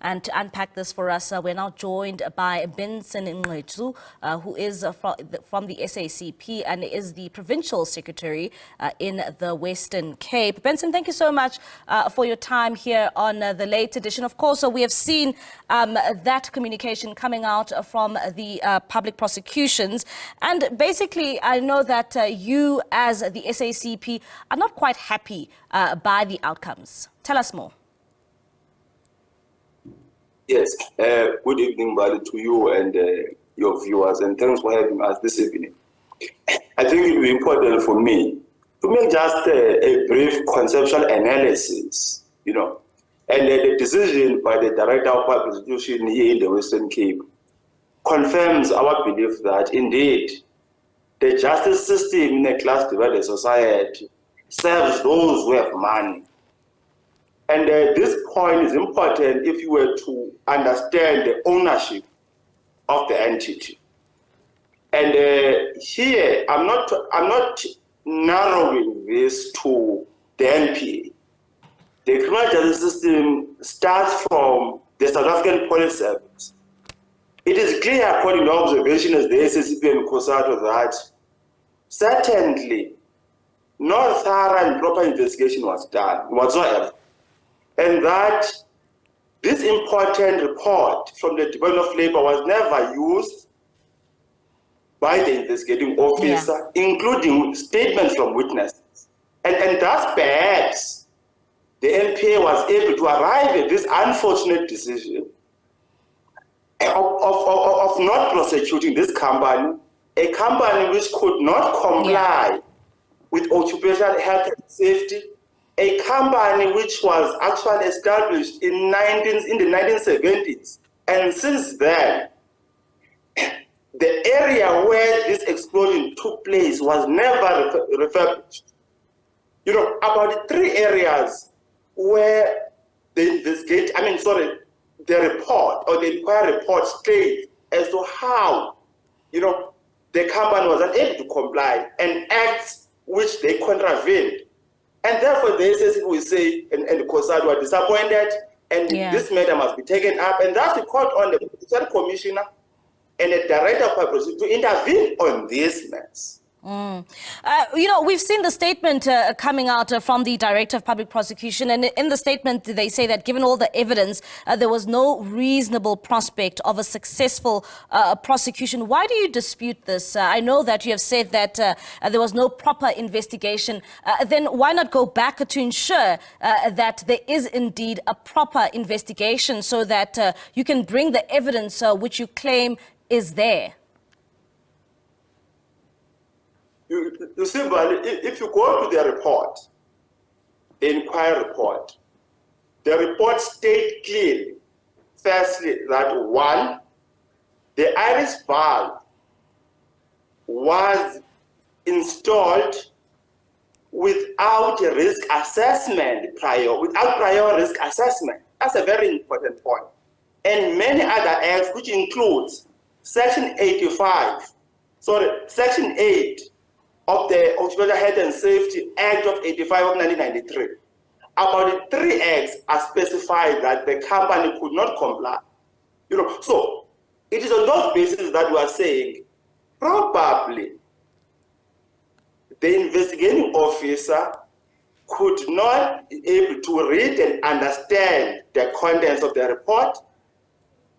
And to unpack this for us, we're now joined by Benson Ngqentsu, who is from the SACP and is the Provincial Secretary in the Western Cape. Benson, thank you so much for your time here on the late edition. Of course, we have seen that communication coming out from the public prosecutions. And basically, I know that you as the SACP are not quite happy by the outcomes. Tell us more. Yes, good evening, Bali, to you and your viewers, and thanks for having us this evening. I think it will be important for me to make just a brief conceptual analysis, and the decision by the Director of Public Prosecution here in the Western Cape confirms our belief that indeed the justice system in a class-divided society serves those who have money. And this point is important if you were to understand the ownership of the entity. And here, I'm not narrowing this to the NPA. The criminal justice system starts from the South African Police Service. It is clear, according to observation as the SACP and Cosatu, that certainly no thorough and proper investigation was done whatsoever. And that this important report from the Department of Labor was never used by the investigating officer, including statements from witnesses. And thus perhaps the NPA was able to arrive at this unfortunate decision of not prosecuting this company, a company which could not comply with occupational health and safety, a company which was actually established in the 1970s. And since then, the area where this explosion took place was never refurbished. About 3 areas where the report or the inquiry report states as to how, the company was unable to comply and acts which they contravened. And therefore, the SACP will say, and the Cosatu are disappointed, and this matter must be taken up. And that's the call on the Provincial Commissioner and the Director of Public Prosecution to intervene on this mess. We've seen the statement coming out from the Director of Public Prosecution, and in the statement they say that given all the evidence, there was no reasonable prospect of a successful prosecution. Why do you dispute this? I know that you have said that there was no proper investigation. Then why not go back to ensure that there is indeed a proper investigation so that you can bring the evidence which you claim is there? You see, if you go to the report, the inquiry report, the report states clearly, firstly, that 1, the iris valve was installed without a risk assessment without prior risk assessment. That's a very important point. And many other acts, which includes Section 8 of the Occupational Health and Safety Act of 85 of 1993. About the 3 acts are specified that the company could not comply. So it is on those bases that we are saying probably the investigating officer could not be able to read and understand the contents of the report,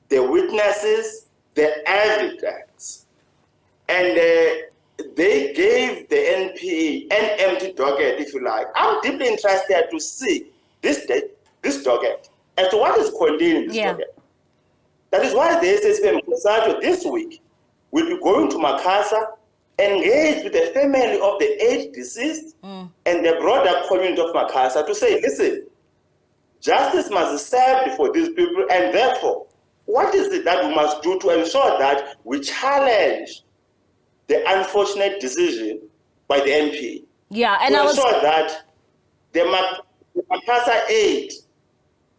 the witnesses, the evidence, and they gave the NPA an empty docket, if you like. I'm deeply interested to see this docket as to what is contained in this docket. That is why the SACP and Cosatu this week will be going to Macassar, engage with the family of the 8 deceased and the broader community of Macassar to say, listen, justice must be served for these people, and therefore, what is it that we must do to ensure that we challenge the unfortunate decision by the NPA? And to ensure that the Macassar 8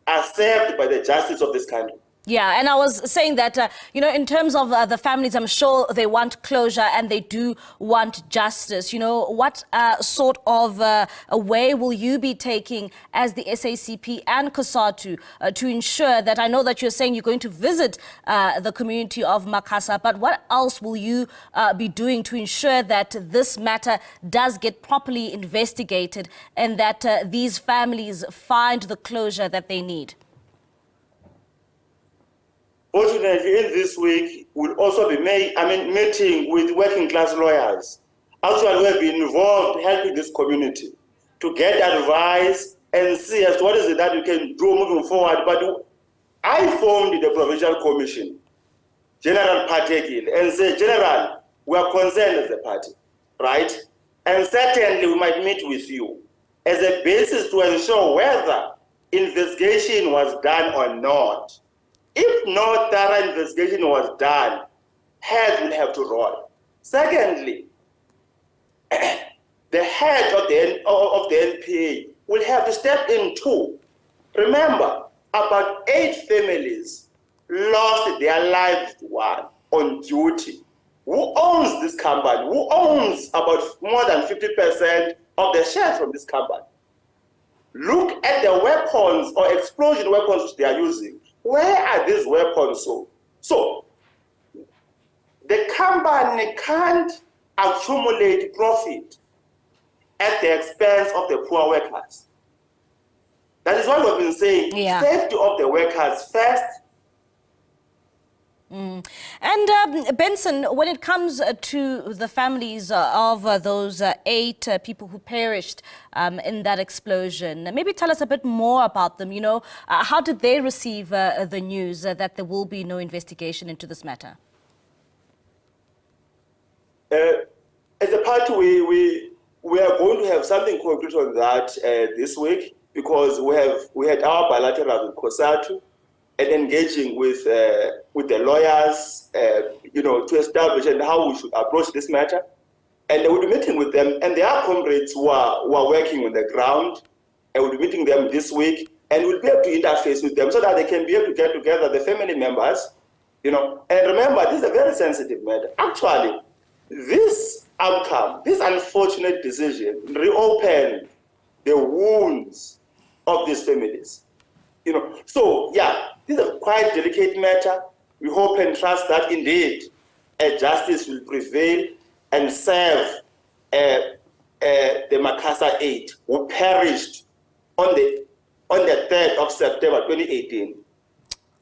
are served by the justice of this country. Yeah, and I was saying that, in terms of the families, I'm sure they want closure and they do want justice. What sort of a way will you be taking as the SACP and Cosatu to ensure that, I know that you're saying you're going to visit the community of Macassar, but what else will you be doing to ensure that this matter does get properly investigated and that these families find the closure that they need? Fortunately, in this week, we'll also be meeting with working class lawyers. Actually, we have been involved helping this community to get advice and see as to what is it that we can do moving forward. But I formed the Provincial Commission, General Patekil, and said, General, we are concerned as a party, right? And certainly we might meet with you as a basis to ensure whether investigation was done or not. If no thorough investigation was done, heads will have to roll. Secondly, the head of the NPA will have to step in too. Remember, about 8 families lost their lives on duty. Who owns this company? Who owns about more than 50% of the shares from this company? Look at the weapons or explosion weapons which they are using. Where are these weapons sold? So, the company can't accumulate profit at the expense of the poor workers. That is what we've been saying. Yeah. Safety of the workers first. And Benson, when it comes to the families of those 8 people who perished in that explosion, maybe tell us a bit more about them. How did they receive the news that there will be no investigation into this matter? As a party, we are going to have something concrete on that this week, because we had our bilateral with Cosatu and engaging with the lawyers, to establish and how we should approach this matter. And we'll be meeting with them, and there are comrades who are working on the ground, and we'll be meeting them this week, and we'll be able to interface with them so that they can be able to get together, the family members, And remember, this is a very sensitive matter. Actually, this outcome, this unfortunate decision, reopened the wounds of these families. So yeah, this is a quite delicate matter. We hope and trust that indeed justice will prevail and serve the Macassar 8 who perished on the 3rd of September 2018.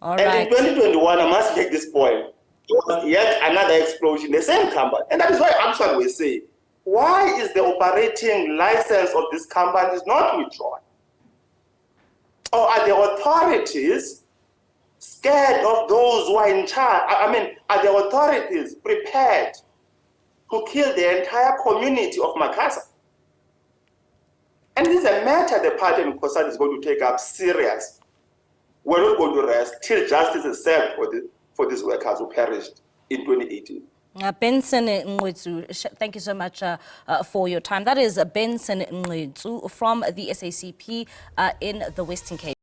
All and right. in 2021, I must make this point, there was yet another explosion in the same company. And that is why actually we say, why is the operating license of this company not withdrawn? Or are the authorities scared of those who are in charge? Are the authorities prepared to kill the entire community of Macassar? And this is a matter the party in Cosatu is going to take up serious. We're not going to rest till justice is served for these workers who perished in 2018. Benson Ngqentsu, thank you so much for your time. That is Benson Ngqentsu from the SACP in the Western Cape.